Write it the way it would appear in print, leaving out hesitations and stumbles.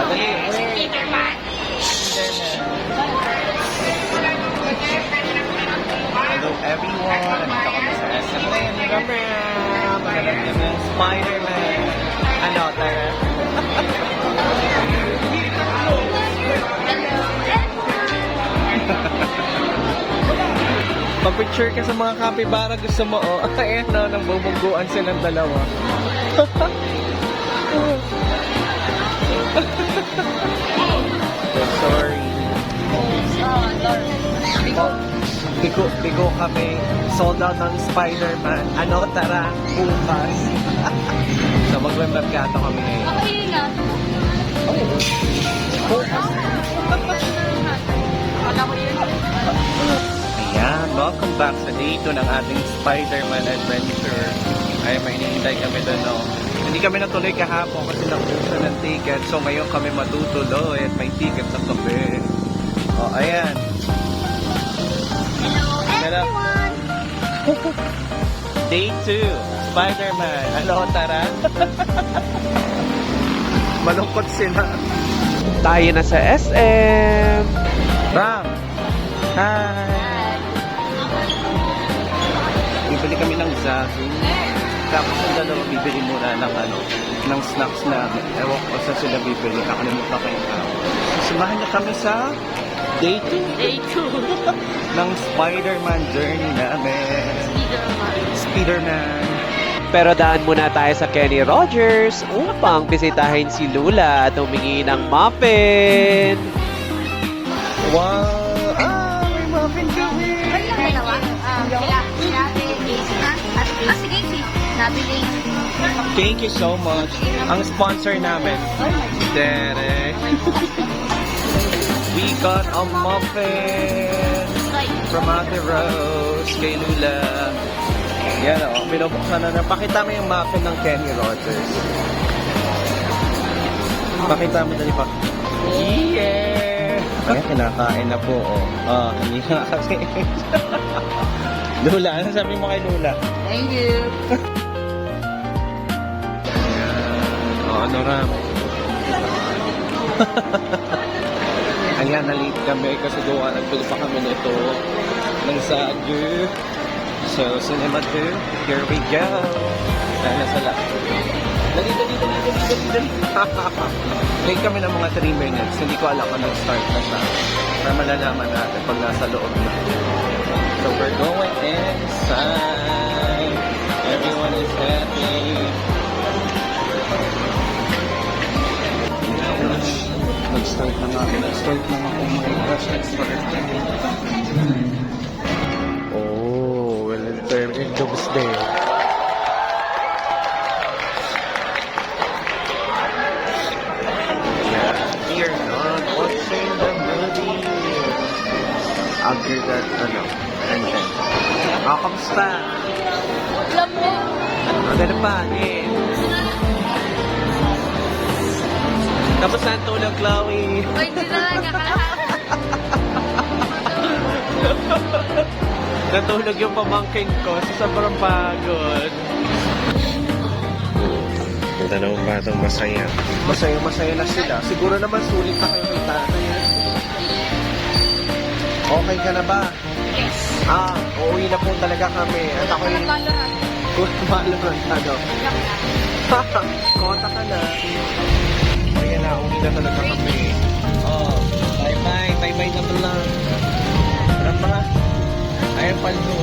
Dali, Spider-Man. Hello everyone! Nandito kami sa SM Lane. Magandang gabi ng Spider-Man. Ano, tara? Pa-picture ka sa mga capybara gusto mo, oh. Ayan na, nang bubungguan silang dalawa. Sorry. Bigo kami. Sold out ng Spider-Man. Ano, tara, bukas. So, magme-merkato kami ngayon. Okay nga. Akala ko yun. Ayan, welcome back sa day 2 ng ating Spider-Man adventure. Ay, may hinihintay kami doon, no? Hindi kami natuloy kahapon kasi nakuha ng ticket. So, ngayon kami matutuloy at may ticket sa kape. O, ayan. Hello, everyone. Day 2, Spider-Man. Hello, tara. Malungkot sila. Tayo na sa SM. Bam! Hi! Bibili kami ng Zazu. Tapos ang dalawa bibili muna ng snacks namin. Ewan ko saan sila bibili. Nakalimutan ko yung tao. Samahan niyo kami sa Day 2. Day 2. ng Spider-Man journey namin. Spider-Man. Pero daan muna tayo sa Kenny Rogers upang bisitahin si Lula at humingi ng muffin. Wow! Ah, may muffin kami! Ay, lang dalawa. Sila ate, at si Casey. Nabili. Thank you so much. Ang sponsor namin, Derek. We got a muffin from Ate Rose kay Lula. Yan o, binubuksan na. Pakita mo yung muffin ng Kenny Rogers. Pakita mo dali pa. Yeah! Ayan, kinakain na po. Oh, hindi nga kasi. Lula, ano sabi mo kay Lula? Thank you. Ano ram? Ayan, na-late kami kasi gawa nagtulo pa kami nito ng Zagu. So, Cinema 2, here we go. Dahil nasa lap. Dali. Late kami ng mga 3 minutes. Hindi ko alam kung nag-start na siya. Para malalaman natin pag nasa loob na. So, we're going inside. Everyone is happy. Nag-start na nga. Oh my gosh, nag-start na. Oh, well, it's Doomsday. We are not watching the movie. After that, entrance. Kamusta? Alam mo. Ano pa? Tapos saan tulog, Chloe? O, hindi na lang kakalahat. Natulog yung pamangkin ko sa sobrang pagod. Ganda naman batang masaya. Masaya na sila. Siguro naman sulit na kayo kay tatay. Okay ka na ba? Yes. Uuwi na po talaga kami. At ako yung... Valorant. Valorant, ano? Kota ka na. Ayan na, uwi na talaga kami. Bye-bye na lang. Tara pa. Ayan, palso.